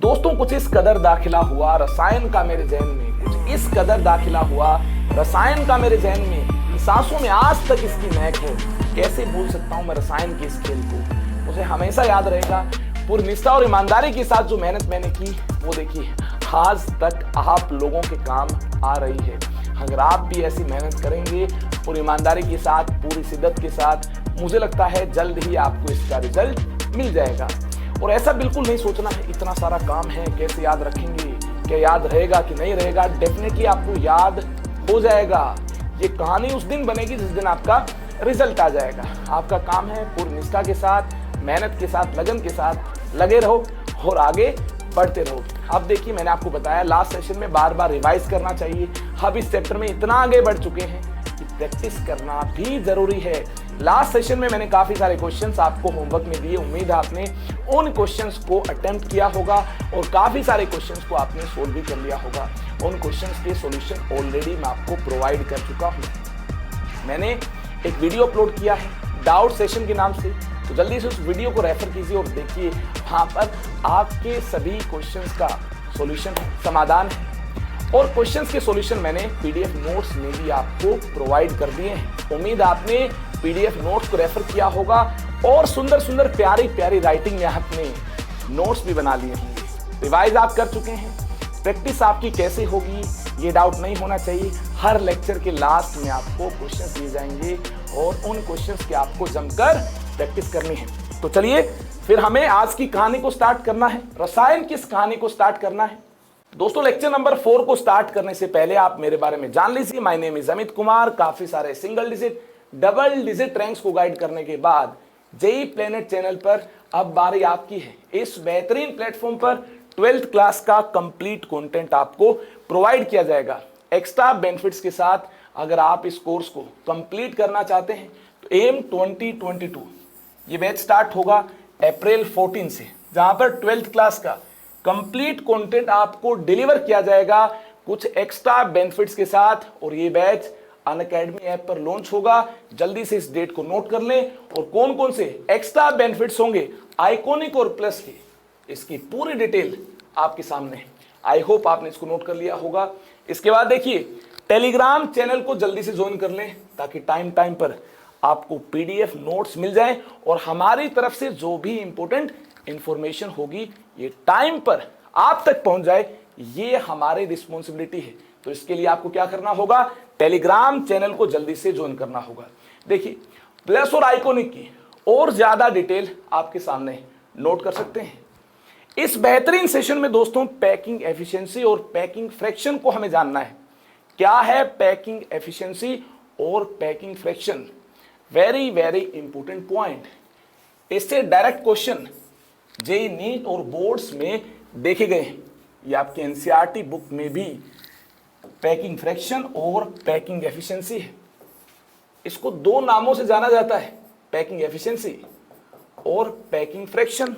दोस्तों कुछ इस कदर दाखिला हुआ रसायन का मेरे जहन में, कुछ इस कदर दाखिला हुआ रसायन का मेरे जहन में, सांसों में आज तक इसकी महक है। कैसे भूल सकता हूँ मैं रसायन के इस खेल को, मुझे हमेशा याद रहेगा। पूरी निष्ठा और ईमानदारी के साथ जो मेहनत मैंने की वो देखिए आज तक आप लोगों के काम आ रही है। अगर आप भी ऐसी मेहनत करेंगे पूरी ईमानदारी के साथ, पूरी शिद्दत के साथ, मुझे लगता है जल्द ही आपको इसका रिजल्ट मिल जाएगा। और ऐसा बिल्कुल नहीं सोचना है इतना सारा काम है कैसे याद रखेंगे, क्या याद रहेगा कि नहीं रहेगा। डेफिनेटली आपको याद हो जाएगा। ये कहानी उस दिन बनेगी जिस दिन आपका रिजल्ट आ जाएगा। आपका काम है पूरी निष्ठा के साथ, मेहनत के साथ, लगन के साथ लगे रहो और आगे बढ़ते रहो। अब देखिए मैंने आपको बताया लास्ट सेशन में बार बार रिवाइज करना चाहिए। अब इस चैप्टर में इतना आगे बढ़ चुके हैं कि प्रैक्टिस करना भी जरूरी है। लास्ट सेशन में मैंने काफी सारे क्वेश्चंस आपको होमवर्क में दिए, उम्मीद है आपने उन क्वेश्चंस को अटेम्प्ट किया होगा और काफी सारे क्वेश्चंस को आपने सोल्व भी कर लिया होगा। उन क्वेश्चंस के सॉल्यूशन ऑलरेडी मैं आपको प्रोवाइड कर चुका हूं। मैंने एक वीडियो अपलोड किया है डाउट सेशन के नाम से, तो जल्दी से उस वीडियो को रेफर कीजिए और देखिए वहां पर आपके सभी क्वेश्चंस का सॉल्यूशन समाधान है। और क्वेश्चंस के सॉल्यूशन मैंने पीडीएफ नोट्स में भी आपको प्रोवाइड कर दिए हैं। उम्मीद आपने पीडीएफ नोट्स को रेफर किया होगा और सुंदर सुंदर प्यारी प्यारी राइटिंग में आपने नोट्स भी बना लिए होंगे, रिवाइज आप कर चुके हैं। प्रैक्टिस आपकी कैसे होगी ये डाउट नहीं होना चाहिए। हर लेक्चर के लास्ट में आपको क्वेश्चंस दिए जाएंगे और उन क्वेश्चंस की आपको जमकर प्रैक्टिस करनी है। तो चलिए फिर हमें आज की कहानी को स्टार्ट करना है। रसायन की इस कहानी को स्टार्ट करना है। दोस्तों लेक्चर नंबर 4 को स्टार्ट करने से पहले आप मेरे बारे में जान लीजिए। My name is Amit Kumar. काफी सारे single digit, double digit ranks को गाइड करने के बाद जेई प्लेनेट चैनल पर अब बारी आपकी है। इस बेहतरीन प्लेटफॉर्म पर 12th क्लास का कंप्लीट कंटेंट आपको प्रोवाइड किया जाएगा एक्स्ट्रा बेनिफिट्स के साथ। अगर आप इस कोर्स को कंप्लीट करना चाहते हैं तो एम 2022 ये बैच स्टार्ट होगा अप्रैल 14 से, जहां पर 12th क्लास का कंप्लीट कंटेंट आपको डिलीवर किया जाएगा कुछ एक्स्ट्रा बेनिफिट्स के साथ। और ये बैच अनअकैडमी ऐप पर लॉन्च होगा। जल्दी से इस डेट को नोट कर लें। और कौन कौन से एक्स्ट्रा बेनिफिट्स होंगे आइकॉनिक और प्लस के, इसकी पूरी डिटेल आपके सामने है। आई होप आपने इसको नोट कर लिया होगा। इसके बाद देखिए टेलीग्राम चैनल को जल्दी से ज्वाइन कर लें ताकि टाइम टाइम पर आपको पीडीएफ नोट्स मिल जाएं और हमारी तरफ से जो भी इंपॉर्टेंट इंफॉर्मेशन होगी ये टाइम पर आप तक पहुंच जाए, ये हमारी रिस्पॉन्सिबिलिटी है। तो इसके लिए आपको क्या करना होगा, टेलीग्राम चैनल को जल्दी से ज्वाइन करना होगा। देखिए प्लस और आइकॉनिक की और ज्यादा डिटेल आपके सामने नोट कर सकते हैं। इस बेहतरीन सेशन में दोस्तों पैकिंग एफिशिएंसी और पैकिंग फ्रैक्शन को हमें जानना है। क्या है पैकिंग एफिशिएंसी और packing fraction, very very important point. इससे डायरेक्ट क्वेश्चन जेईई नीट और बोर्ड्स में देखे गए हैं। ये आपके एनसीईआरटी बुक में भी पैकिंग फ्रैक्शन और पैकिंग एफिशिएंसी है। इसको दो नामों से जाना जाता है, पैकिंग एफिशिएंसी और पैकिंग फ्रैक्शन।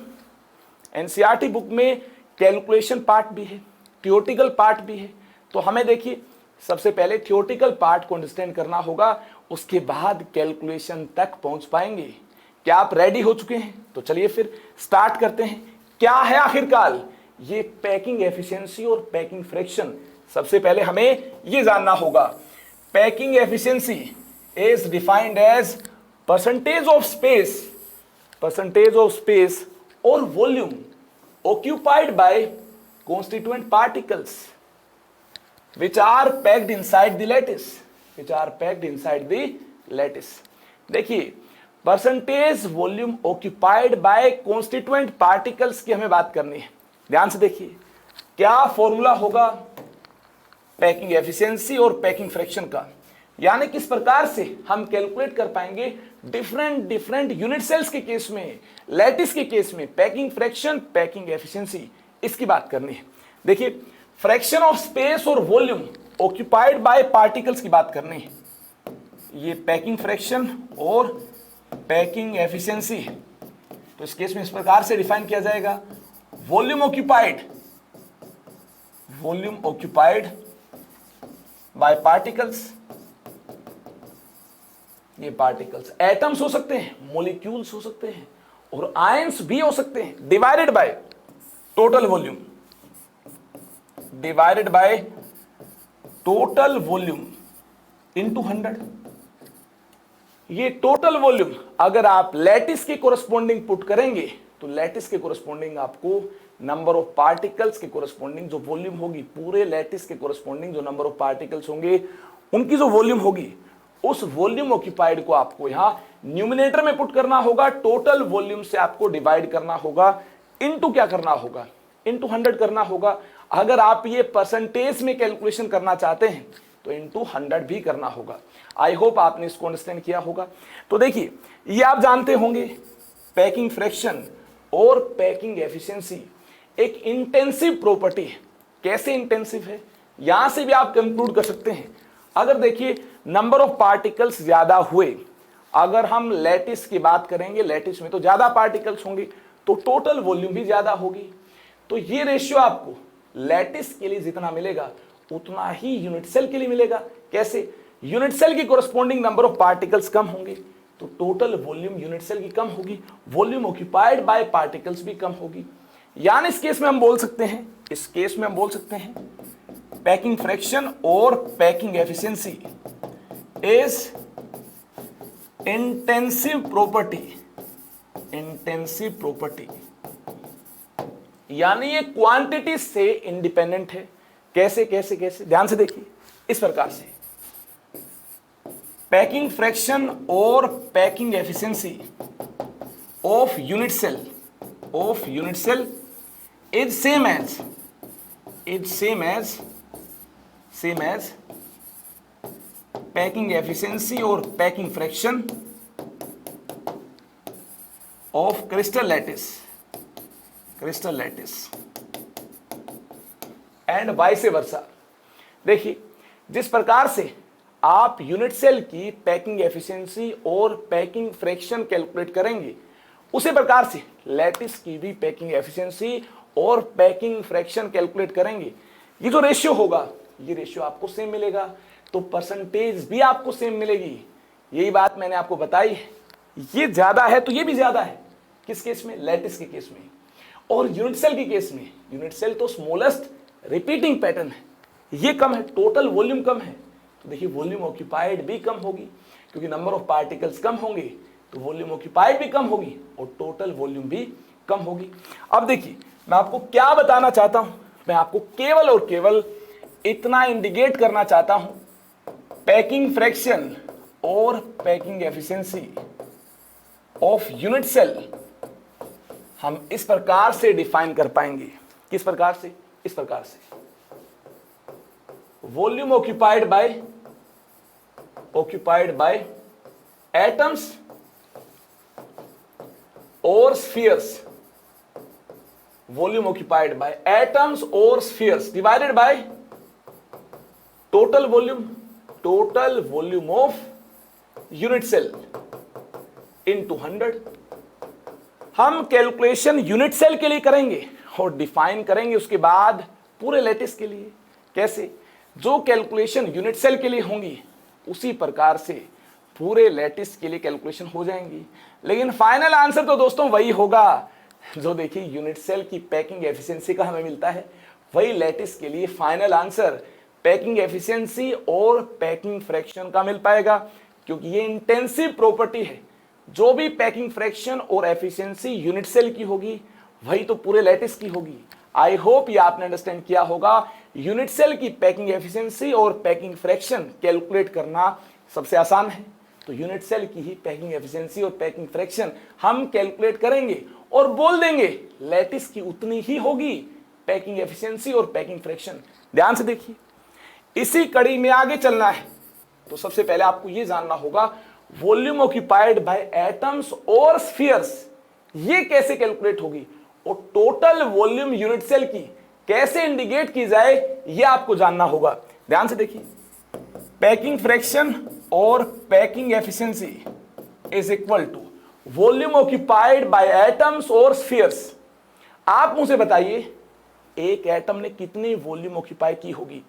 एनसीईआरटी बुक में कैलकुलेशन पार्ट भी है, थ्योरेटिकल पार्ट भी है। तो हमें देखिए सबसे पहले थ्योरेटिकल पार्ट को अंडरस्टैंड करना होगा, उसके बाद कैलकुलेशन तक पहुंच पाएंगे। क्या आप रेडी हो चुके हैं? तो चलिए फिर स्टार्ट करते हैं। क्या है आखिरकार ये पैकिंग एफिशिएंसी और पैकिंग फ्रैक्शन? सबसे पहले हमें ये जानना होगा packing efficiency is defined as percentage of space और volume occupied by constituent particles which are packed inside the lattice। देखिए percentage volume occupied bye constituent particles की हमें बात करनी है। ध्यान से देखिए क्या फॉर्मूला होगा पैकिंग एफिशिएंसी और पैकिंग फ्रैक्शन का, यानी किस प्रकार से हम कैलकुलेट कर पाएंगे डिफरेंट यूनिट सेल्स के केस में, लैटिस के केस में पैकिंग फ्रैक्शन, पैकिंग एफिशिएंसी, इसकी बात करनी है। देखिए फ्रैक्शन ऑफ स्पेस और वॉल्यूम ऑक्यूपाइड बाय पार्टिकल्स की बात करनी है। ये पैकिंग फ्रैक्शन और पैकिंग एफिशिएंसी है। तो इस केस में इस प्रकार से डिफाइन किया जाएगा, वॉल्यूम ऑक्यूपाइड बाय पार्टिकल्स। ये पार्टिकल्स एटम्स हो सकते हैं, मॉलिक्यूल्स हो सकते हैं और आयंस भी हो सकते हैं, divided by total volume. Divided by total volume into 100। ये टोटल वॉल्यूम अगर आप लैटिस के कोरस्पॉन्डिंग पुट करेंगे तो लैटिस के कोरस्पॉन्डिंग आपको नंबर ऑफ पार्टिकल्स के कोरस्पॉन्डिंग जो वॉल्यूम होगी, पूरे लैटिस के कोरस्पॉन्डिंग जो नंबर ऑफ पार्टिकल्स होंगे उनकी जो वॉल्यूम होगी, उस वॉल्यूम ऑक्यूपाइड को आपको यहां न्यूमिनेटर में पुट करना होगा, टोटल वॉल्यूम से आपको डिवाइड करना होगा, इनटू क्या करना होगा, इनटू 100 करना होगा। अगर आप ये परसेंटेज में कैलकुलेशन करना चाहते हैं तो इनटू 100 भी करना होगा। आई होप आपने इसको अंडरस्टैंड किया होगा। तो देखिए, ये आप जानते होंगे पैकिंग फ्रैक्शन और पैकिंग एफिशिएंसी एक इंटेंसिव प्रॉपर्टी है। कैसे इंटेंसिव है, यहां से भी आप कंक्लूड कर सकते हैं। अगर देखिए नंबर ऑफ पार्टिकल्स ज्यादा हुए, अगर हम लैटिस की बात करेंगे, लैटिस में तो ज्यादा पार्टिकल्स होंगे तो टोटल वॉल्यूम भी ज्यादा होगी। तो ये रेशियो आपको लैटिस के लिए जितना मिलेगा उतना ही यूनिट सेल के लिए मिलेगा। कैसे, यूनिट सेल की कोरस्पॉन्डिंग नंबर ऑफ पार्टिकल्स कम होंगे तो टोटल वॉल्यूम यूनिट सेल की कम होगी, वॉल्यूम ऑक्यूपाइड बाय पार्टिकल्स भी कम होगी। यानी इस केस में हम बोल सकते हैं, इस केस में हम बोल सकते हैं पैकिंग फ्रैक्शन और packing efficiency is intensive property, intensive property, यानी ये क्वांटिटी से इंडिपेंडेंट है। कैसे कैसे कैसे, ध्यान से देखिए, इस प्रकार से पैकिंग फ्रैक्शन और packing efficiency of unit cell is same as packing efficiency और packing fraction of crystal lattice and vice versa. देखिए, जिस प्रकार से आप यूनिट सेल की पैकिंग एफिशिएंसी और पैकिंग फ्रैक्शन कैलकुलेट करेंगे, उसी प्रकार से लैटिस की भी पैकिंग एफिशिएंसी और पैकिंग फ्रैक्शन कैलकुलेट करेंगे। ये जो रेशियो होगा, ये रेशियो आपको सेम मिलेगा, तो परसेंटेज भी आपको सेम मिलेगी। यही बात मैंने आपको बताई है। ये ज्यादा है तो ये भी ज्यादा है। किस केस में, लैटिस के केस में। और यूनिट सेल के केस में, यूनिट सेल तो स्मॉलेस्ट रिपीटिंग पैटर्न है, ये कम है, टोटल वॉल्यूम कम है। तो देखिए वॉल्यूम ऑक्यूपाइड भी कम होगी, क्योंकि नंबर ऑफ पार्टिकल्स कम होंगे तो वॉल्यूम ऑक्यूपाइड भी कम होगी और टोटल वॉल्यूम भी कम होगी। अब देखिए, मैं आपको क्या बताना चाहता हूं, मैं आपको केवल और केवल इतना इंडिकेट करना चाहता हूं, पैकिंग फ्रैक्शन और packing efficiency of unit cell हम इस प्रकार से डिफाइन कर पाएंगे। किस प्रकार से, इस प्रकार से, वॉल्यूम ऑक्यूपाइड बाय एटम्स और spheres, volume occupied by atoms और spheres divided by total volume of unit cell into 100। हम कैलकुलेशन यूनिट सेल के लिए करेंगे और डिफाइन करेंगे उसके बाद पूरे लैटिस के लिए। कैसे, जो कैलकुलेशन यूनिट सेल के लिए होंगी उसी प्रकार से पूरे लैटिस के लिए कैलकुलेशन हो जाएंगी। लेकिन फाइनल आंसर तो दोस्तों वही होगा जो देखिए यूनिट सेल की पैकिंग एफिशिएंसी का हमें मिलता है, वही लैटिस के लिए फाइनल आंसर पैकिंग एफिशिएंसी और पैकिंग फ्रैक्शन का मिल पाएगा, क्योंकि ये इंटेंसिव प्रॉपर्टी है। जो भी पैकिंग फ्रैक्शन और एफिशिएंसी यूनिट सेल की होगी वही तो पूरे लैटिस की होगी। आई होप ये आपने अंडरस्टैंड किया होगा। यूनिट सेल की पैकिंग एफिशिएंसी और पैकिंग फ्रैक्शन कैलकुलेट करना सबसे आसान है, तो यूनिट सेल की ही पैकिंग एफिशिएंसी और पैकिंग फ्रैक्शन हम कैलकुलेट करेंगे और बोल देंगे लैटिस की उतनी ही होगी पैकिंग एफिशिएंसी और पैकिंग फ्रैक्शन। ध्यान से देखिए, इसी कड़ी में आगे चलना है तो सबसे पहले आपको यह जानना होगा वॉल्यूम ऑक्यूपाइड बाय एटम्स और स्फीयर्स ये कैसे कैलकुलेट होगी, और टोटल वॉल्यूम यूनिट सेल की कैसे इंडिकेट की जाए ये आपको जानना होगा। ध्यान से देखिए, पैकिंग फ्रैक्शन और packing efficiency is equal to volume occupied by atoms और स्फीयर्स। आप मुझे बताइए एक एटम ने कितनी वॉल्यूम ऑक्यूपाई की होगी,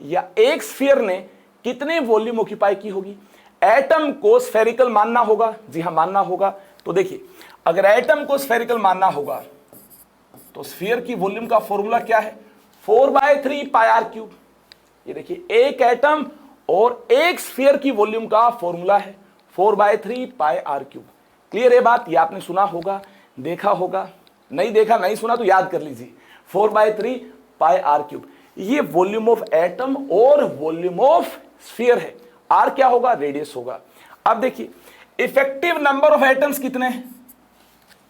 या एक स्फीयर ने कितनी वॉल्यूम ऑक्यूपाई की होगी। एटम को स्फेरिकल मानना होगा, जी हां मानना होगा। तो देखिए, अगर एटम को स्फेरिकल मानना होगा तो स्फीयर की वॉल्यूम का फॉर्मूला क्या है, 4/3 पाई आर क्यूब। ये देखिए एक एटम और एक स्फीयर की वॉल्यूम का फॉर्मूला है 4/3 पाई आर क्यूब। क्लियर है बात? ये आपने सुना होगा, देखा होगा, नहीं देखा नहीं सुना तो याद कर लीजिए 4/3 पाई आर क्यूब। ये वॉल्यूम ऑफ एटम और वॉल्यूम ऑफ स्फीयर है। आर क्या होगा? रेडियस होगा। अब देखिए इफेक्टिव नंबर ऑफ एटम्स कितने हैं?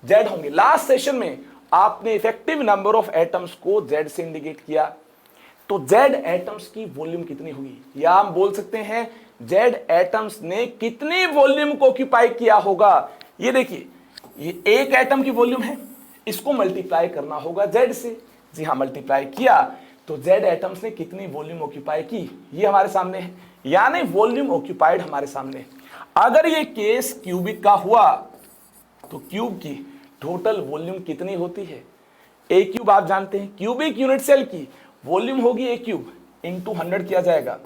जेड होंगे। लास्ट सेशन में आपने इफेक्टिव नंबर ऑफ एटम्स को जेड से इंडिकेट किया, तो जेड एटम्स की वॉल्यूम कितनी होगी, या हम बोल सकते हैं जेड एटम्स ने कितनी वॉल्यूम को ऑक्यूपाई किया होगा। ये देखिए ये एक एटम की वॉल्यूम है, इसको मल्टीप्लाई करना होगा जेड से। जी हाँ, मल्टीप्लाई किया तो जेड एटम्स ने कितनी वॉल्यूम ऑक्यूपाई की, ये हमारे सामने है, यानी वॉल्यूम ऑक्यूपाइड हमारे सामने है। अगर ये केस क्यूबिक का हुआ तो क्यूब की टोटल वॉल्यूम कितनी होती है? ए क्यूब आप जानते हैं, क्यूबिक यूनिट सेल की वॉल्यूम होगी ए क्यूब इंटू 100 किया जाएगा।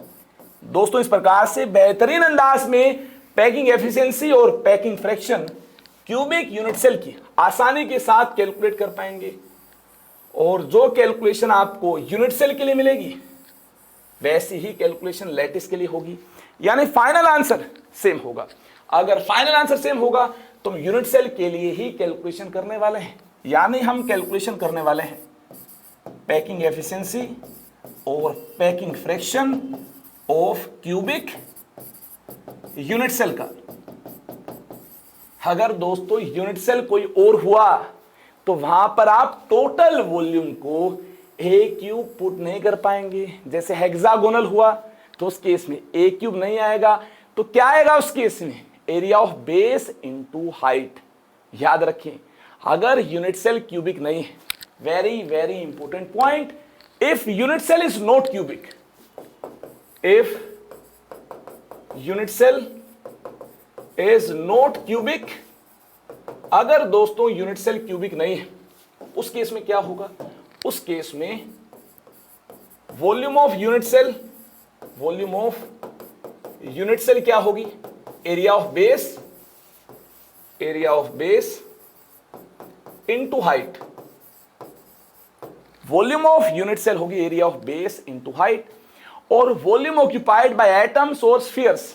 दोस्तों इस प्रकार से बेहतरीन अंदाज में पैकिंग एफिशिएंसी और packing fraction cubic unit cell की आसानी के साथ कैलकुलेट कर पाएंगे। और जो कैलकुलेशन आपको यूनिट सेल के लिए मिलेगी वैसी ही कैलकुलेशन लैटिस के लिए होगी, यानी फाइनल आंसर सेम होगा। अगर फाइनल आंसर सेम होगा तो हम यूनिट सेल के लिए ही कैलकुलेशन करने वाले हैं, यानी हम कैलकुलेशन करने वाले हैं पैकिंग एफिशिएंसी और packing fraction of cubic unit cell का। अगर दोस्तों यूनिट सेल कोई और हुआ तो वहां पर आप टोटल वॉल्यूम को ए क्यूब पुट नहीं कर पाएंगे। जैसे हेक्सागोनल हुआ तो उस केस में ए क्यूब नहीं आएगा, तो क्या आएगा उस केस में? Area of base into height. याद रखें अगर यूनिट सेल क्यूबिक नहीं है, very very important point, if unit cell is not cubic, if unit cell is not cubic, अगर दोस्तों यूनिट सेल क्यूबिक नहीं है उस केस में क्या होगा? उस केस में volume of unit cell, volume of unit cell क्या होगी? Area of base, area of base into height. Volume of unit cell होगी area of base into height, और वॉल्यूम ऑक्यूपाइड बाय एटम्स और स्फीयर्स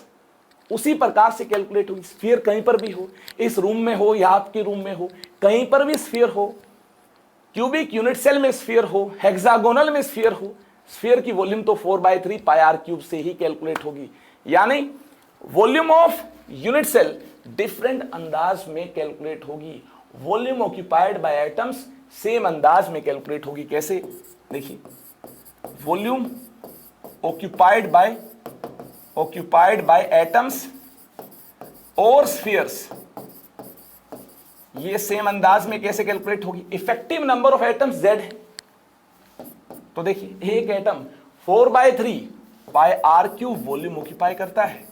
उसी प्रकार से calculate होगी। Sphere कहीं पर भी हो, इस रूम में हो या आपके रूम में हो, कहीं पर भी स्फीयर हो, क्यूबिक यूनिट सेल में स्फीयर हो, हेक्सागोनल में स्फीयर हो, स्फीयर की वॉल्यूम तो 4/3 पाई आर क्यूब से ही कैलकुलेट होगी। यानी volume of unit cell different अंदाज में कैलकुलेट होगी, volume occupied by atoms same अंदाज में कैलकुलेट होगी। कैसे? देखिए वॉल्यूम occupied by atoms और स्फीयर्स, ये सेम अंदाज में कैसे कैलकुलेट होगी? Effective number of atoms Z है, तो देखिए एक atom 4/3 pi r cube volume occupy करता है,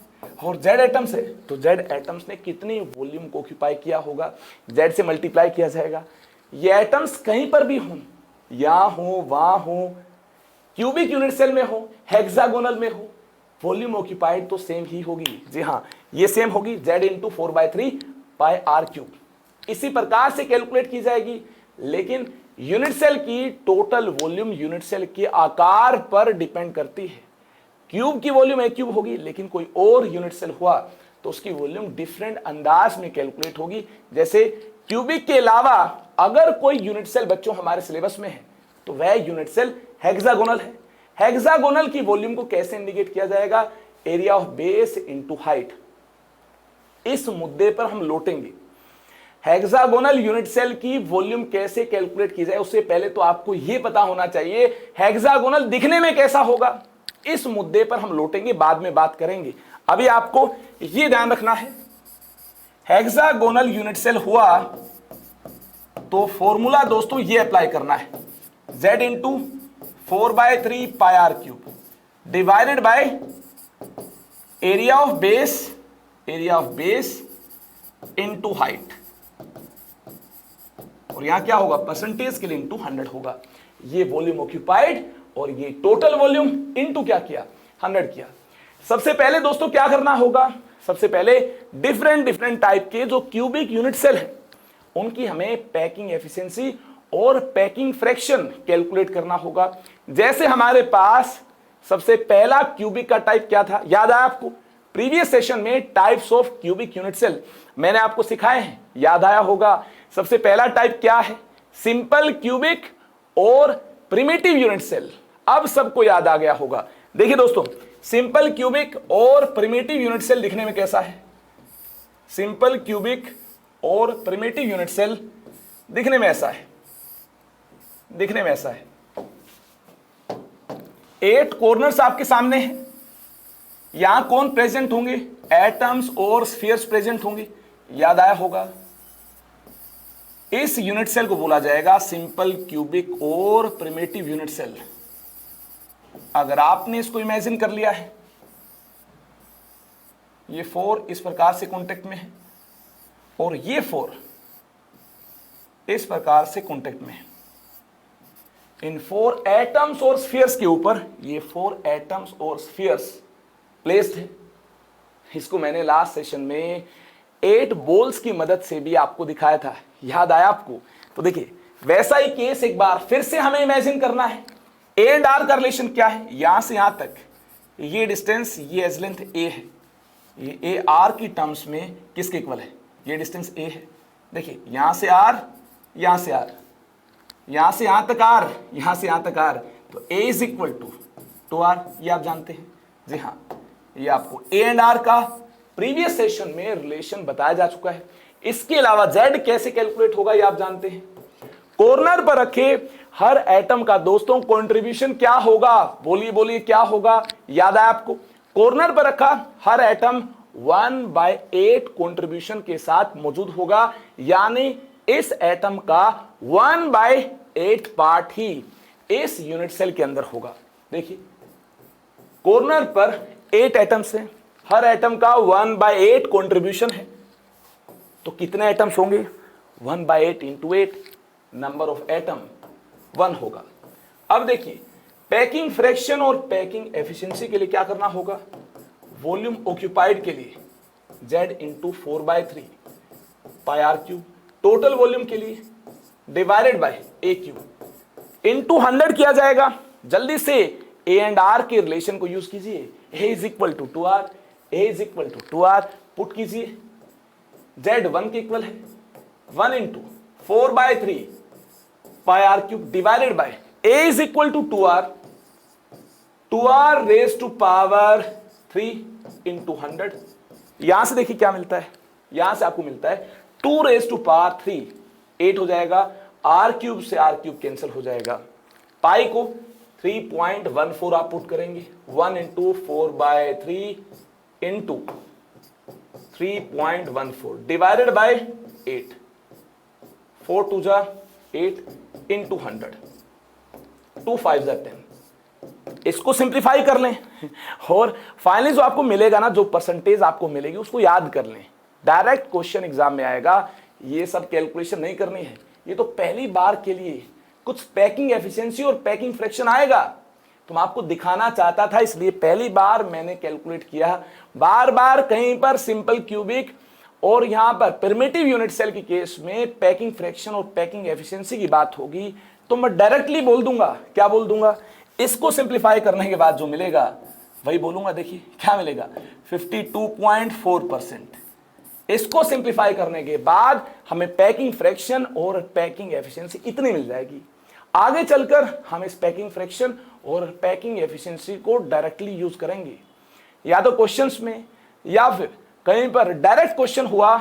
और जेड एटम्स है तो जेड एटम्स ने कितनी वॉल्यूम को ऑक्यूपाई किया होगा? जेड से मल्टीप्लाई किया जाएगा। ये एटम्स कहीं पर भी हों, यहां हो वहां हो, क्यूबिक यूनिट सेल में हो, हेक्सागोनल में हो, वॉल्यूम ऑक्यूपाइड तो सेम ही होगी। जी हाँ, ये सेम होगी Z into 4/3 pi r cube. इसी प्रकार से कैलकुलेट की जाएगी, लेकिन यूनिट सेल की टोटल वॉल्यूम यूनिट सेल के आकार पर डिपेंड करती है। क्यूब की वॉल्यूम ए क्यूब होगी, लेकिन कोई और यूनिट सेल हुआ तो उसकी वॉल्यूम डिफरेंट अंदाज में कैलकुलेट होगी। जैसे क्यूबिक के अलावा अगर कोई यूनिट सेल बच्चों हमारे सिलेबस में है तो वह यूनिट सेल हेक्सागोनल है। हेक्सागोनल की वॉल्यूम को कैसे इंडिकेट किया जाएगा? Area of base into height. इस मुद्दे पर हम लौटेंगे। हेक्सागोनल यूनिट सेल की वॉल्यूम कैसे कैलकुलेट की जाए, उससे पहले तो आपको यह पता होना चाहिए हेक्सागोनल दिखने में कैसा होगा। इस मुद्दे पर हम लौटेंगे, बाद में बात करेंगे। अभी आपको यह ध्यान रखना है, हेक्सागोनल यूनिट सेल हुआ तो फॉर्मूला दोस्तों ये अप्लाई करना है, z into 4/3 pi r cube divided by area of base into height, और यहां क्या होगा? परसेंटेज के लिए इंटू 100 होगा। ये वॉल्यूम ऑक्यूपाइड और ये टोटल वॉल्यूम इंटू क्या किया? 100 किया। सबसे पहले दोस्तों क्या करना होगा? सबसे पहले डिफरेंट टाइप के जो क्यूबिक यूनिट सेल है उनकी हमें पैकिंग एफिशिएंसी और पैकिंग फ्रैक्शन कैलकुलेट करना होगा। जैसे हमारे पास सबसे पहला क्यूबिक का टाइप क्या था, याद आया आपको? प्रीवियस सेशन में types of cubic unit cell मैंने आपको सिखाए हैं, याद आया होगा। सबसे पहला टाइप क्या है? सिंपल क्यूबिक और प्रिमिटिव यूनिट सेल। अब सबको याद आ गया होगा। देखिए दोस्तों, सिंपल क्यूबिक और प्रिमिटिव यूनिट सेल दिखने में कैसा है? सिंपल क्यूबिक और प्रिमिटिव यूनिट सेल दिखने में ऐसा है, दिखने में ऐसा है। 8 कॉर्नर्स आपके सामने हैं। यहां कौन प्रेजेंट होंगे? एटम्स और स्फीयर्स प्रेजेंट होंगे, याद आया होगा। इस यूनिट सेल को बोला जाएगा सिंपल क्यूबिक और प्रिमिटिव यूनिट सेल। अगर आपने इसको इमेजिन कर लिया है, ये 4 इस प्रकार से कांटेक्ट में है और ये 4 इस प्रकार से कांटेक्ट में है। इन 4 एटम्स और स्फीयर्स के ऊपर ये 4 एटम्स और स्फीयर्स प्लेस्ड है। इसको मैंने लास्ट सेशन में 8 बॉल्स की मदद से भी आपको दिखाया था, याद आया आपको? तो देखिए, वैसा ही केस एक बार फिर से हमें इमेजिन करना है। ए एंड आर का रिलेशन क्या है? यहां से यहां तक ये डिस्टेंस, ये एज लेंथ ए है। ये ए आर की टर्म्स में किसके इक्वल है? ये डिस्टेंस ए है। देखिए, यहां से आर, यहां से आर, यहां से यहां तक आर, यहां से यहां तक आर, तो ए इज इक्वल टू आर। ये आप जानते हैं। जी हाँ, ये आपको ए एंड आर का प्रीवियस सेशन में रिलेशन बताया जा चुका है। इसके अलावा जेड कैसे कैलकुलेट होगा ये आप जानते हैं। कॉर्नर पर रखे हर एटम का दोस्तों कंट्रीब्यूशन क्या होगा? बोलिए बोलिए, क्या होगा? याद आया आपको? कॉर्नर पर रखा हर एटम 1/8 कंट्रीब्यूशन के साथ मौजूद होगा, यानी इस एटम का 1/8 पार्ट ही इस यूनिट सेल के अंदर होगा। देखिए, कॉर्नर पर 8 एटम्स हैं, हर एटम का 1/8 कंट्रीब्यूशन है, तो कितने एटम्स होंगे? 1/8 इंटू 8, नंबर ऑफ एटम 1 होगा। अब देखिए, पैकिंग फ्रैक्शन और पैकिंग एफिशिएंसी के लिए क्या करना होगा? वॉल्यूम ऑक्यूपाइड के लिए Z into 4/3 pi r cube, total volume के लिए divided by a cube into 100 किया जाएगा। जल्दी से ए एंड आर के रिलेशन को यूज कीजिए। A is equal to 2r, a is equal to 2r put कीजिए। Z 1 के इक्वल है, 1 into 4/3 pi r cube divided by a is equal to 2r, 2r raise to power 3 into 100। यहां से देखिए क्या मिलता है, यहां से आपको मिलता है 2 रेज टू पावर 3, 8 हो जाएगा। आर क्यूब से आर क्यूब कैंसिल हो जाएगा। पाई को 3.14 आप पुट करेंगे, 1 इंटू 4/3 इंटू 3.14 डिवाइडेड बाय 8, 4 2 जा 8 इंटू 100, 2 5 जा 10। इसको सिंप्लीफाई कर लें और फाइनली जो आपको मिलेगा ना, जो परसेंटेज आपको मिलेगी उसको याद कर लें। डायरेक्ट क्वेश्चन एग्जाम में आएगा, ये सब कैलकुलेशन नहीं करनी है। ये तो पहली बार के लिए कुछ पैकिंग एफिशिएंसी और पैकिंग फ्रैक्शन आएगा, तो मैं आपको दिखाना चाहता था, इसलिए पहली बार मैंने कैलकुलेट किया। बार बार कहीं पर सिंपल क्यूबिक और यहां पर प्रिमिटिव यूनिट सेल के केस में पैकिंग फ्रैक्शन और पैकिंग एफिशिएंसी की बात होगी, तो मैं डायरेक्टली बोल दूंगा। क्या बोल दूंगा? इसको सिंप्लीफाई करने के बाद जो मिलेगा वही बोलूंगा। देखिए क्या मिलेगा, 52.4%। इसको सिंप्लीफाई करने के बाद हमें पैकिंग फ्रैक्शन और पैकिंग एफिशिएंसी इतनी मिल जाएगी। आगे चलकर हम इस पैकिंग फ्रैक्शन और पैकिंग एफिशिएंसी को डायरेक्टली यूज करेंगे, या तो क्वेश्चंस में या फिर कहीं पर डायरेक्ट क्वेश्चन हुआ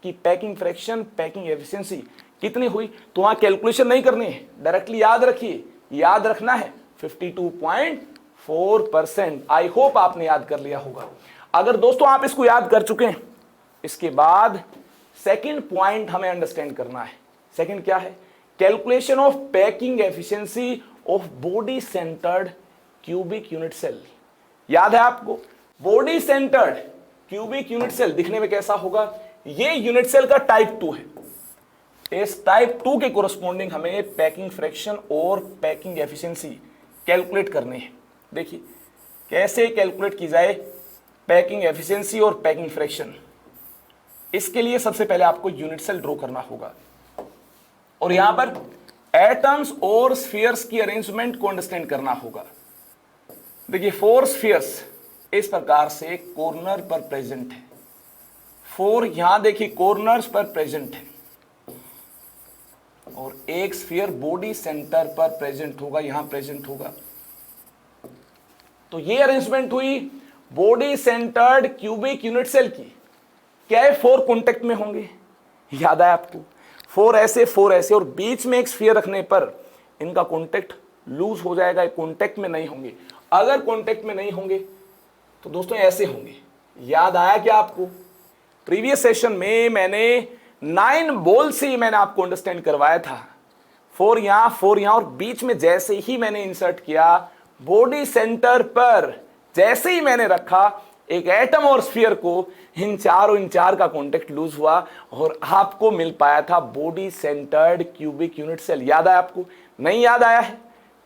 कि पैकिंग फ्रैक्शन पैकिंग एफिशिएंसी कितनी हुई, तो वहां कैलकुलेशन नहीं करनी है, डायरेक्टली याद रखिए। याद रखना है 52.4%। आई होप आपने याद कर लिया होगा। अगर दोस्तों आप इसको याद कर चुके हैं, इसके बाद सेकंड पॉइंट हमें अंडरस्टैंड करना है। सेकंड क्या है? Calculation of packing efficiency of body centred cubic unit cell. याद है आपको? Body centred cubic unit cell दिखने में कैसा होगा? ये यूनिट सेल का टाइप 2 है। इस टाइप 2 के कोरस्पॉन्डिंग हमें पैकिंग फ्रैक्शन और पैकिंग एफिशिएंसी कैलकुलेट करनी है। देखिए कैसे कैलकुलेट की जाए पैकिंग एफिशिएंसी और पैकिंग फ्रैक्शन। इसके लिए सबसे पहले आपको यूनिट सेल ड्रॉ करना होगा और यहां पर एटम्स और स्फीयर्स की अरेंजमेंट को अंडरस्टैंड करना होगा। देखिए 4 स्फीयर्स इस प्रकार से कॉर्नर पर प्रेजेंट है, 4 यहां देखिए कॉर्नर्स पर प्रेजेंट है, और एक स्फीयर बॉडी सेंटर पर प्रेजेंट होगा, यहां प्रेजेंट होगा। तो ये अरेंजमेंट हुई body centred cubic unit cell की। क्या है 4 कॉन्टेक्ट में होंगे, याद है आपको, 4 ऐसे और बीच में एक स्फीयर रखने पर इनका कॉन्टेक्ट लूज हो जाएगा, कॉन्टेक्ट में नहीं होंगे। अगर कॉन्टेक्ट में नहीं होंगे तो दोस्तों ऐसे होंगे। याद आया क्या आपको? प्रीवियस सेशन में मैंने 9 बॉल से ही मैंने आपको अंडरस्टैंड करवाया था, 4 यहां और बीच में जैसे ही मैंने इंसर्ट किया बॉडी सेंटर पर, जैसे ही मैंने रखा एक एटम और स्फीयर को, इन चार का कॉन्टेक्ट लूज हुआ और आपको मिल पाया था body centred cubic unit cell. याद आया आपको? नहीं याद आया है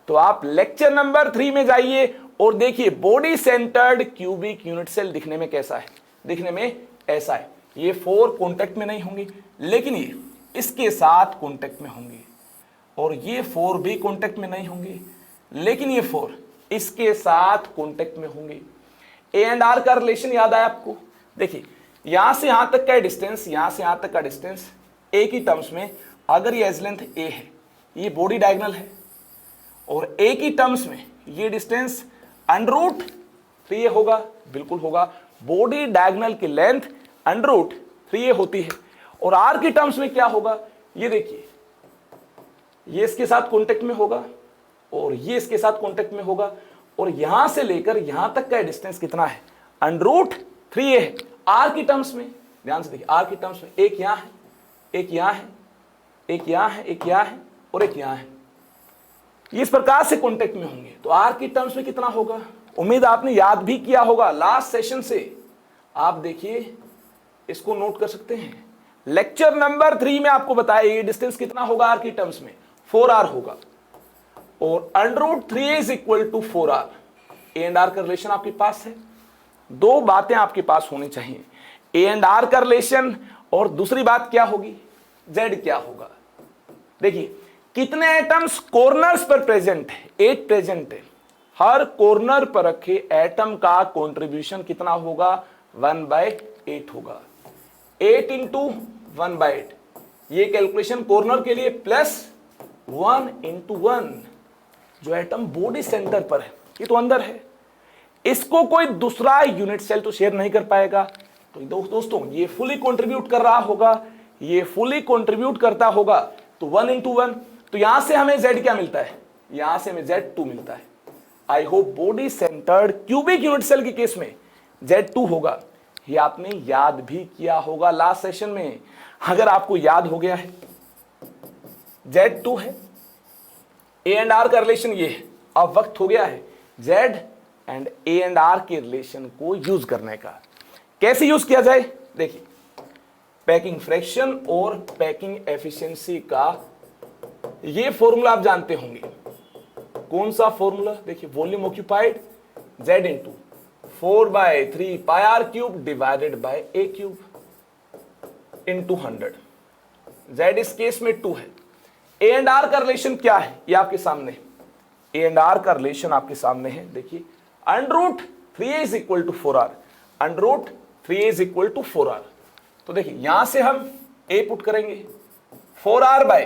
तो आप लेक्चर नंबर 3 में जाइए और देखिए body centred cubic unit cell दिखने में कैसा है, दिखने में ऐसा है। ये 4 कॉन्टेक्ट में नहीं होंगे, लेकिन ये इसके साथ कॉन्टेक्ट में होंगे, और ये 4 भी कॉन्टेक्ट में नहीं होंगे, लेकिन ये 4 इसके साथ कॉन्टेक्ट में होंगे। ए एंड आर का रिलेशन याद आया आपको? देखिए यहां से यहां तक का डिस्टेंस, यहां से यहां तक का डिस्टेंस ए की टर्म्स में, अगर ये एज लेंथ ए है, ये बॉडी डायगोनल है, और ए की टर्म्स में ये डिस्टेंस √3a होगा, बिल्कुल होगा। बॉडी डायगोनल की लेंथ √3a होती है, और आर की टर्म्स में क्या होगा, ये देखिए, ये इसके साथ कॉन्टेक्ट में होगा और ये इसके साथ कॉन्टेक्ट में होगा, और यहां से लेकर यहां तक का डिस्टेंस कितना है, √3a है। आर की टर्म्स में ध्यान से देखिए, आर की टर्म्स में एक यहां है, एक यहां है, एक यहां है, एक यहां है और एक यहां है, ये इस प्रकार से कॉन्टेक्ट में होंगे। तो आर की टर्म्स में कितना होगा, उम्मीद आपने याद भी किया होगा लास्ट सेशन से। आप देखिए इसको नोट कर सकते हैं, लेक्चर नंबर 3 में आपको बताया ये डिस्टेंस कितना होगा आर की टर्म्स में, 4r होगा, और √3a = 4r। A and r का रिलेशन आपके पास है। 2 बातें आपके पास होनी चाहिए, ए एंड आर का रिलेशन, और दूसरी बात क्या होगी, जेड क्या होगा। देखिए कितने एटम्स कॉर्नर्स पर प्रेजेंट है, 8 प्रेजेंट है। हर कॉर्नर पर रखे एटम का कंट्रीब्यूशन कितना होगा, 1/8 होगा। 8 × 1/8, ये कैलकुलेशन कॉर्नर के लिए, प्लस 1 × 1 जो एटम बॉडी सेंटर पर है, ये तो अंदर है, इसको कोई दूसरा यूनिट सेल तो शेयर नहीं कर पाएगा। तो दोस्तों ये फुली कंट्रीब्यूट कर रहा होगा, ये फुली कंट्रीब्यूट करता होगा, तो 1 × 1, तो यहां से हमें Z क्या मिलता है, यहां से हमें Z2 मिलता है। I hope body centred cubic unit cell के केस में Z2 होगा, ये आपने याद भी किया होगा लास्ट सेशन में। अगर आपको याद हो गया है Z2 है, ए एंड आर का रिलेशन ये है। अब वक्त हो गया है Z and a and r के रिलेशन को यूज करने का। कैसे यूज किया जाए, देखिए पैकिंग फ्रैक्शन और पैकिंग एफिशिएंसी का ये फॉर्मूला आप जानते होंगे। कौन सा फॉर्मूला, देखिए volume occupied Z × 4/3 πr³ divided by a³ × 100। Z इस केस में 2 है। ए एंड आर का रिलेशन क्या है, ये आपके सामने, ए एंड आर का रिलेशन आपके सामने है। देखिए √3a = 4r, √3a = 4r। तो देखिए यहां से हम a पुट करेंगे, 4r बाय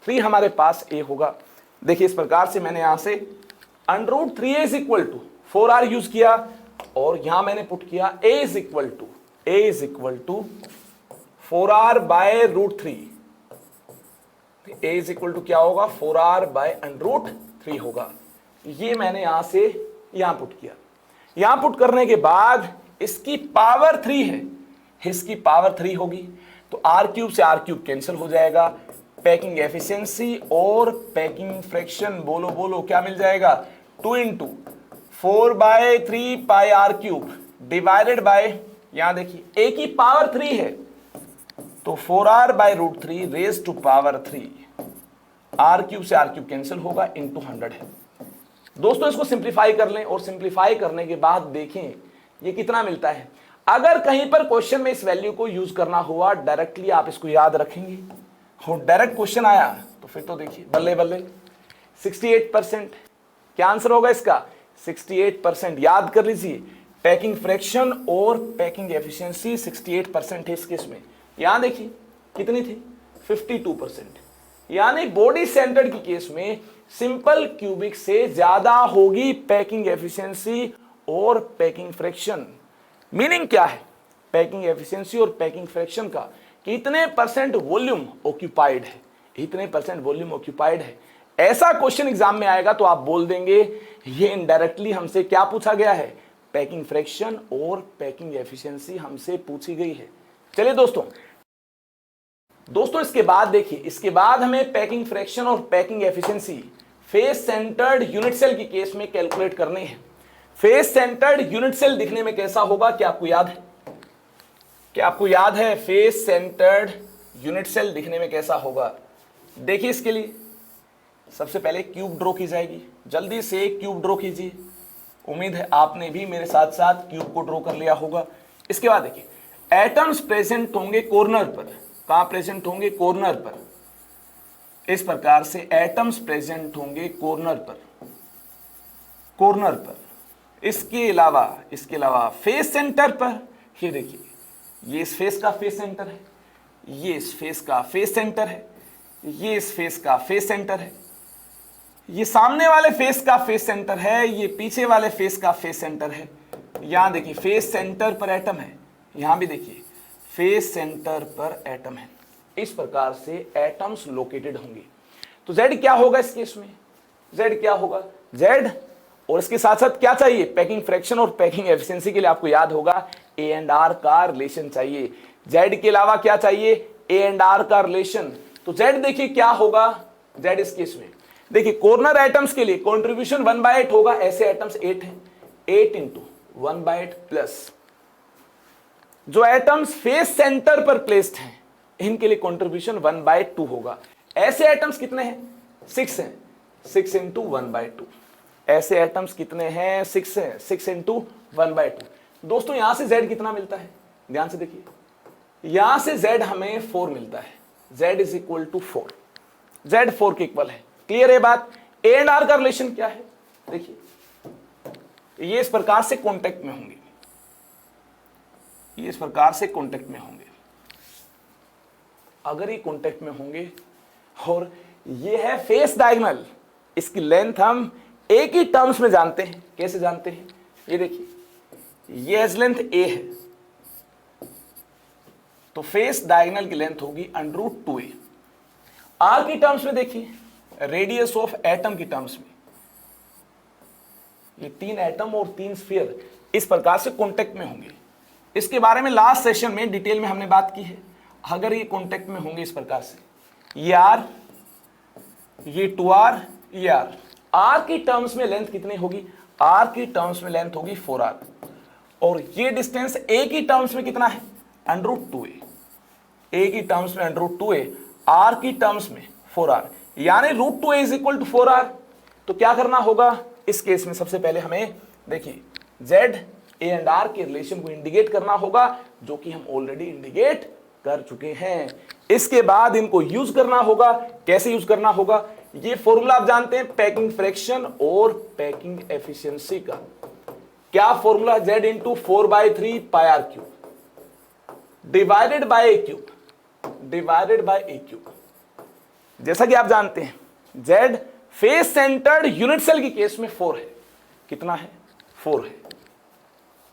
√3 हमारे पास a होगा। देखिए इस प्रकार से मैंने यहां से √3a = 4r यूज किया, और यहां मैंने पुट किया a = 4r बाय √3। a क्या होगा, 4r बाय √3 होगा। ये मैंने यहां से यहां पुट किया। यहां पुट करने के बाद इसकी पावर 3 है, इसकी पावर 3 होगी, तो r³ से r³ कैंसिल हो जाएगा। पैकिंग एफिशिएंसी और पैकिंग फ्रैक्शन बोलो क्या मिल जाएगा, 2 × 4/3 πr³ डिवाइडेड बाय, यहां देखिए a की पावर 3 है, तो 4r bye √3 raise to power 3, r³ से r³ कैंसिल होगा, × 100 है। दोस्तों इसको सिंप्लीफाई कर लें, और सिंप्लीफाई करने के बाद देखें ये कितना मिलता है। अगर कहीं पर क्वेश्चन में इस वैल्यू को यूज करना हुआ डायरेक्टली आप इसको याद रखेंगे, और डायरेक्ट क्वेश्चन आया तो फिर तो देखिए बल्ले बल्ले। 68% क्या आंसर होगा इसका? 68% याद कर लीजिए। पैकिंग फ्रैक्शन और पैकिंग एफिशिएंसी 68% है इस केस में। यहां देखिए कितनी थी? 52%। यानी बॉडी सेंटर्ड की केस में सिंपल क्यूबिक से ज्यादा होगी पैकिंग एफिशिएंसी और पैकिंग फ्रैक्शन। मीनिंग क्या है पैकिंग एफिशिएंसी और पैकिंग फ्रैक्शन का? कितने परसेंट वॉल्यूम ऑक्यूपाइड है, इतने परसेंट वॉल्यूम ऑक्यूपाइड है। ऐसा क्वेश्चन एग्जाम में आएगा तो आप बोल देंगे ये इनडायरेक्टली हमसे क्या पूछा गया है? पैकिंग फ्रैक्शन और पैकिंग एफिशिएंसी हमसे पूछी गई है। चलिए दोस्तों इसके बाद देखिए, इसके बाद हमें पैकिंग फ्रैक्शन और packing efficiency face centred unit cell की केस में कैलकुलेट करने हैं। फेस सेंटर्ड यूनिट सेल दिखने में कैसा होगा? क्या आपको याद है? क्या आपको याद है फेस सेंटर्ड यूनिट सेल दिखने में कैसा होगा? देखिए इसके लिए सबसे पहले क्यूब ड्रॉ की जाएगी। जल्दी से क्यूब ड्रॉ कीजिए। उम्मीद है आपने भी मेरे साथ साथ क्यूब को ड्रॉ कर लिया होगा। इसके बाद देखिए एटम्स प्रेजेंट होंगे कॉर्नर पर। कहां प्रेजेंट होंगे? कॉर्नर पर। इस प्रकार से एटम्स प्रेजेंट होंगे कॉर्नर पर, कॉर्नर पर। इसके अलावा फेस सेंटर पर, ये देखिए ये इस फेस का फेस सेंटर है, ये इस फेस का फेस सेंटर है, ये इस फेस का फेस सेंटर है, ये सामने वाले फेस का फेस सेंटर है, ये पीछे वाले फेस का फेस सेंटर है। यहां देखिए फेस सेंटर पर एटम है, यहां भी देखिए फेस सेंटर पर एटम है। इस प्रकार से एटम्स लोकेटेड होंगे। तो Z क्या होगा इस केस में? Z क्या होगा? Z और इसके साथ साथ क्या चाहिए? पैकिंग फ्रैक्शन और पैकिंग एफिशिएंसी के लिए आपको याद होगा A एंड R का रिलेशन चाहिए। Z के अलावा क्या चाहिए? A एंड R का रिलेशन। तो Z देखिए क्या होगा? Z इस केस में देखिए कॉर्नर एटम्स के लिए कॉन्ट्रीब्यूशन 1/8 होगा। ऐसे एटम्स 8 हैं, 8 इंटू 1/8 प्लस जो एटम्स फेस सेंटर पर प्लेस्ड हैं इनके लिए कॉन्ट्रीब्यूशन 1/2 होगा। ऐसे एटम्स कितने हैं? 6 हैं, 6 इंटू 1/2। ऐसे एटम्स कितने हैं? 6 हैं, 6 इंटू 1/2। दोस्तों यहां से Z कितना मिलता है? ध्यान से देखिए, यहां से Z हमें 4 मिलता है। Z is equal to 4। Z 4 के इक्वल है। क्लियर है बात? A एंड R का रिलेशन क्या है? देखिए ये इस प्रकार से कॉन्टेक्ट में होंगे, ये इस प्रकार से कॉन्टेक्ट में होंगे। अगर ये कॉन्टेक्ट में होंगे और ये है फेस डायगोनल, इसकी लेंथ हम एक ही टर्म्स में जानते हैं। कैसे जानते हैं? ये देखिए ये एज लेंथ A है तो फेस डायगोनल की लेंथ होगी √2a। R की टर्म्स में देखिए रेडियस ऑफ एटम की टर्म्स में ये 3 एटम और 3 स्फीयर इस प्रकार से कॉन्टेक्ट में होंगे। इसके बारे में लास्ट सेशन में डिटेल में हमने बात की है। अगर ये कॉन्टेक्ट में होंगे इस प्रकार से, ये R, ये 2R, ये R। R की टर्म्स में लेंथ कितनी होगी? R की टर्म्स में लेंथ होगी 4R। और ये डिस्टेंस A की टर्म्स में कितना है? √2a। A की टर्म्स में √2a, R की टर्म्स में 4R, यानी √2a is equal to 4R। तो क्या करना होगा इस केस में? सबसे पहले हमें देखिए Z, A एंड R के रिलेशन को इंडिकेट करना होगा, जो कि हम ऑलरेडी इंडिकेट कर चुके हैं। इसके बाद इनको यूज करना होगा। कैसे यूज करना होगा? ये फॉर्मूला आप जानते हैं पैकिंग फ्रैक्शन और पैकिंग एफिशिएंसी का। क्या formula? Z into 4/3 πr cube divided by a cube, divided by a cube. जैसा कि आप जानते हैं Z face centred unit cell की केस में 4 है। कितना है? 4 है।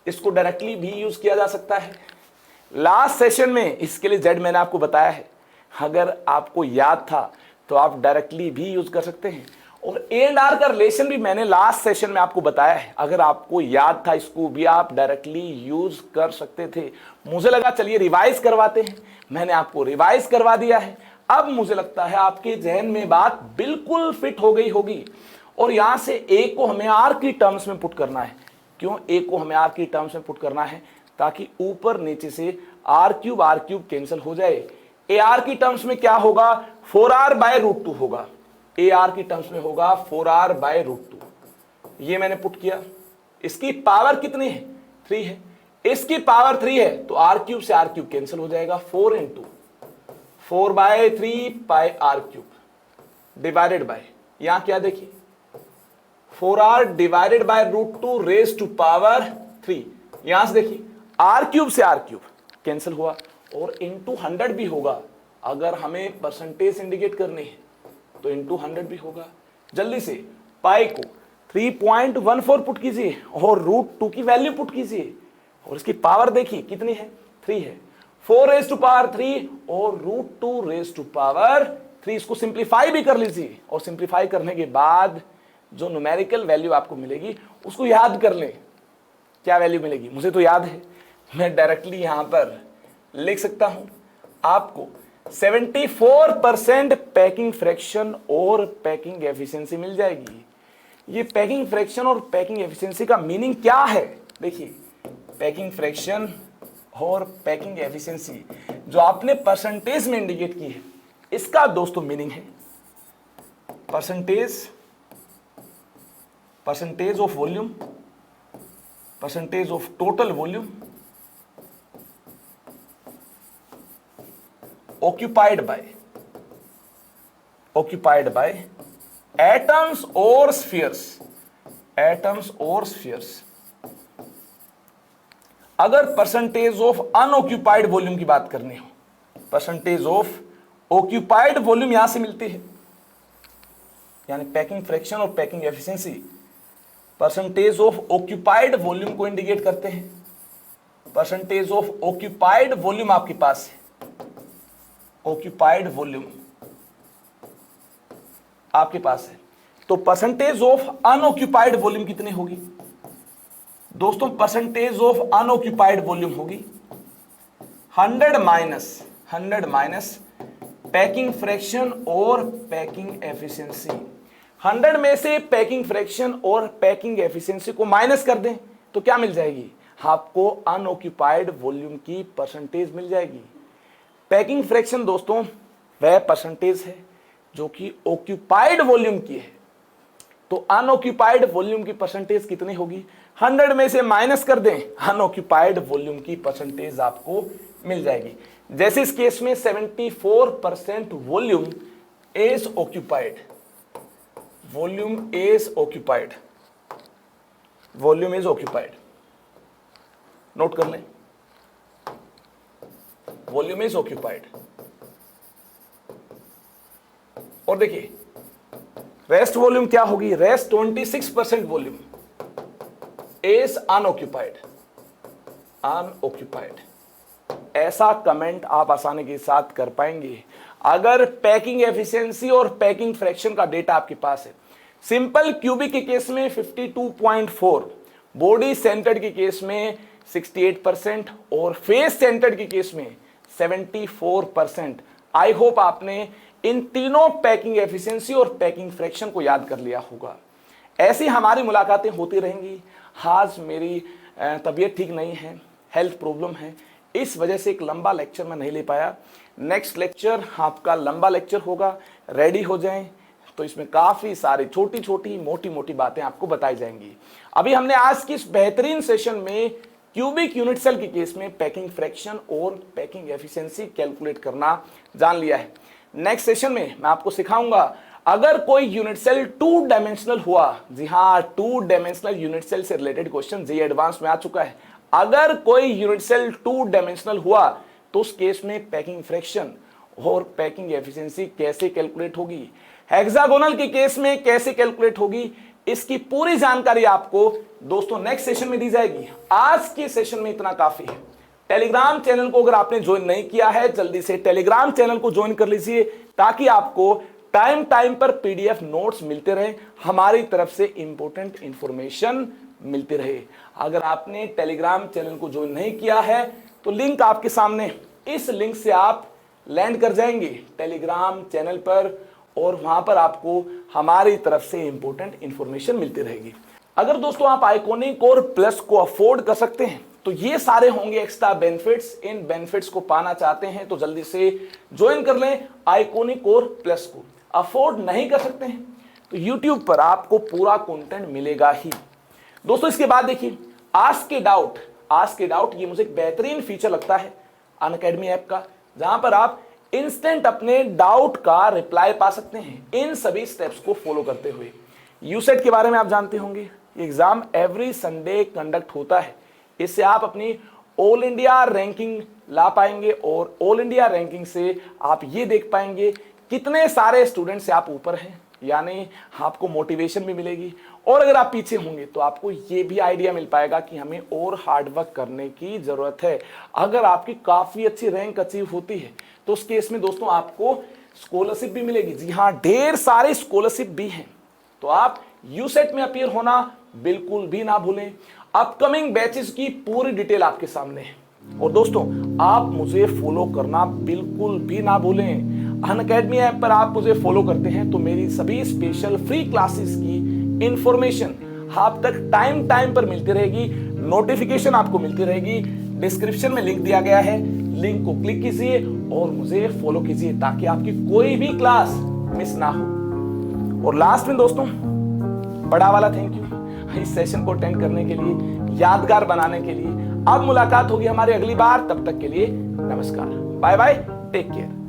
इसको डायरेक्टली भी यूज किया जा सकता है। लास्ट सेशन में इसके लिए Z मैंने आपको बताया है, अगर आपको याद था तो आप डायरेक्टली भी यूज कर सकते हैं। और A एंड R का रिलेशन भी मैंने लास्ट सेशन में आपको बताया है, अगर आपको याद था इसको भी आप डायरेक्टली यूज कर सकते थे। मुझे लगा चलिए रिवाइज करवाते हैं, मैंने आपको रिवाइज करवा दिया है। अब मुझे लगता है आपके जहन में बात बिल्कुल फिट हो गई होगी। और यहां से A को हमें R की टर्म्स में पुट करना है। क्यों A को हमें R की टर्म्स में पुट करना है? ताकि ऊपर नीचे से R क्यूब कैंसिल हो जाए। AR की टर्म्स में क्या होगा? 4R/√2 होगा। AR की टर्म्स में होगा 4R/√2। ये मैंने पुट किया। इसकी पावर कितनी है? 3 है। इसकी पावर 3 है तो आर क्यूब से आर क्यूब कैंसिल हो जाएगा, 4 into 4/3 pi r cube divided by, यहां क्या देखिए 4r divided by √2 raise to power 3, यहां से देखिए आर क्यूब से आर क्यूब कैंसिल हुआ और इंटू 100 भी होगा, अगर हमें परसेंटेज इंडिकेट करनी है तो इंटू 100 भी होगा। जल्दी से पाई को 3.14 पुट कीजिए और √2 की वैल्यू पुट कीजिए और इसकी पावर देखिए कितनी है, 3 है, 4 रेज टू पावर 3 और √2 रेज टू पावर 3। इसको सिंप्लीफाई भी कर लीजिए और सिंप्लीफाई करने के बाद जो न्यूमेरिकल वैल्यू आपको मिलेगी उसको याद कर लें। क्या वैल्यू मिलेगी मुझे तो याद है, मैं डायरेक्टली यहां पर लिख सकता हूं, आपको 74% पैकिंग फ्रैक्शन और पैकिंग एफिशिएंसी मिल जाएगी। ये पैकिंग फ्रैक्शन और पैकिंग एफिशिएंसी का मीनिंग क्या है, देखिए पैकिंग फ्रैक्शन और पैकिंग एफिशिएंसी जो आपने परसेंटेज में इंडिकेट की है, इसका दोस्तों मीनिंग है percentage of volume, percentage of total volume occupied by atoms or spheres, अगर परसेंटेज ऑफ अनऑक्यूपाइड वॉल्यूम की बात करनी हो, परसेंटेज ऑफ ऑक्यूपाइड वॉल्यूम यहां से मिलती है, यानी पैकिंग फ्रैक्शन और packing efficiency percentage of occupied volume को इंडिकेट करते हैं। परसेंटेज ऑफ ऑक्यूपाइड वॉल्यूम आपके पास है, ऑक्यूपाइड वॉल्यूम आपके पास है, तो परसेंटेज ऑफ अनऑक्यूपाइड वॉल्यूम कितनी होगी दोस्तों, परसेंटेज ऑफ अनऑक्यूपाइड वॉल्यूम होगी 100 माइनस पैकिंग फ्रैक्शन और पैकिंग एफिशिएंसी। 100 में से पैकिंग फ्रैक्शन और पैकिंग एफिशिएंसी को माइनस कर दें तो क्या मिल जाएगी, आपको अनऑक्यूपाइड वॉल्यूम की परसेंटेज मिल जाएगी। पैकिंग फ्रैक्शन दोस्तों वह परसेंटेज है जो कि ऑक्यूपाइड वॉल्यूम की है, तो अनऑक्यूपाइड वॉल्यूम की परसेंटेज कितनी होगी, 100 में से माइनस कर दें, अनऑक्यूपाइड वॉल्यूम की परसेंटेज आपको मिल जाएगी। जैसे इस केस में 74% volume is occupied, volume is occupied, volume is occupied, note कर लें, वॉल्यूम इज ऑक्यूपाइड। और देखिए रेस्ट वॉल्यूम क्या होगी, rest 26% volume is unoccupied, unoccupied. ऐसा कमेंट आप आसानी के साथ कर पाएंगे अगर पैकिंग एफिशिएंसी और पैकिंग फ्रैक्शन का डेटा आपके पास है। सिंपल क्यूबिक के केस में 52.4, बॉडी सेंटर्ड के केस में 68% और फेस सेंटर्ड के केस में 74%। आई होप आपने इन तीनों पैकिंग एफिशिएंसी और पैकिंग फ्रैक्शन को याद कर लिया होगा। ऐसी हमारी मुलाकातें होती रहेंगी। आज मेरी तबीयत ठीक नहीं है, हेल्थ प्रॉब्लम है, इस वजह से एक लंबा लेक्चर मैं नहीं ले पाया। नेक्स्ट लेक्चर आपका लंबा लेक्चर होगा, रेडी हो जाएं, तो इसमें काफ़ी सारी छोटी छोटी मोटी मोटी बातें आपको बताई जाएंगी। अभी हमने आज की इस बेहतरीन सेशन में क्यूबिक यूनिट सेल के केस में पैकिंग फ्रैक्शन और पैकिंग एफिशिएंसी कैलकुलेट करना जान लिया है। नेक्स्ट सेशन में मैं आपको सिखाऊंगा अगर कोई यूनिट सेल 2 डायमेंशनल हुआ, जी हाँ 2 डायमेंशनल यूनिट सेल से रिलेटेड क्वेश्चन जेईई एडवांस में आ चुका है। अगर कोई यूनिट सेल 2 डायमेंशनल हुआ तो उस केस में पैकिंग फ्रैक्शन और पैकिंग एफिशिएंसी कैसे कैलकुलेट होगी, हेक्सागोनल के केस में कैसे कैलकुलेट होगी, इसकी पूरी जानकारी आपको दोस्तों नेक्स्ट सेशन में दी जाएगी। आज के सेशन में इतना काफी है। टेलीग्राम चैनल को अगर आपने ज्वाइन नहीं किया है, जल्दी से टेलीग्राम चैनल को ज्वाइन कर लीजिए ताकि आपको टाइम टाइम पर पीडीएफ नोट्स मिलते रहे, हमारी तरफ से इंपॉर्टेंट इंफॉर्मेशन मिलती रहे। अगर आपने टेलीग्राम चैनल को ज्वाइन नहीं किया है तो लिंक आपके सामने, इस लिंक से आप लैंड कर जाएंगे टेलीग्राम चैनल पर और वहां पर आपको हमारी तरफ से इंपॉर्टेंट इंफॉर्मेशन मिलती रहेगी। अगर दोस्तों आप आइकॉनिक और प्लस को अफोर्ड कर सकते हैं तो ये सारे होंगे एक्स्ट्रा बेनिफिट्स। इन बेनिफिट्स को पाना चाहते हैं तो जल्दी से ज्वाइन कर लें आइकॉनिक और प्लस को। अफोर्ड नहीं कर सकते हैं तो YouTube पर आपको पूरा कंटेंट मिलेगा ही। दोस्तों इसके बाद देखिए आज के डाउट आस्क के डाउट, ये मुझे एक बेहतरीन फीचर लगता है अनअकैडमी ऐप का, जहां पर आप इंस्टेंट अपने डाउट का रिप्लाई पा सकते हैं इन सभी स्टेप्स को फॉलो करते हुए। यूसेट के बारे में आप जानते होंगे, एग्जाम एवरी संडे कंडक्ट होता है। इससे आप अपनी ऑल इंडिया रैंकिंग ला पाएंगे और ऑल इंडिया रैंकिंग से आप ये देख पाएंगे कितने सारे स्टूडेंट से आप ऊपर हैं, यानी आपको मोटिवेशन भी मिलेगी। और अगर आप पीछे होंगे तो आपको ये भी आइडिया मिल पाएगा कि हमें और हार्ड वर्क करने की जरूरत है। अगर आपकी काफी अच्छी रैंक अचीव होती है तो उस केस में दोस्तों आपको स्कॉलरशिप भी मिलेगी। जी हाँ, ढेर सारे स्कॉलरशिप भी हैं। तो आप यूसेट में अपीयर होना बिल्कुल भी ना भूलें। अपकमिंग बैचेस की पूरी डिटेल आपके सामने है। और दोस्तों, आप मुझे फॉलो करना बिल्कुल भी ना भूलें। अनअकैडमी ऐप पर आप मुझे फॉलो करते हैं तो मेरी सभी स्पेशल फ्री क्लासेस की इंफॉर्मेशन आप तक टाइम टाइम पर मिलती रहेगी, नोटिफिकेशन आपको मिलती रहेगी। डिस्क्रिप्शन में लिंक दिया गया है, लिंक को क्लिक कीजिए और मुझे फॉलो कीजिए ताकि आपकी कोई भी क्लास मिस ना हो। और लास्ट में दोस्तों, बड़ा वाला थैंक यू इस सेशन को अटेंड करने के लिए, यादगार बनाने के लिए। अब मुलाकात होगी हमारी अगली बार, तब तक के लिए नमस्कार, बाय बाय, टेक केयर।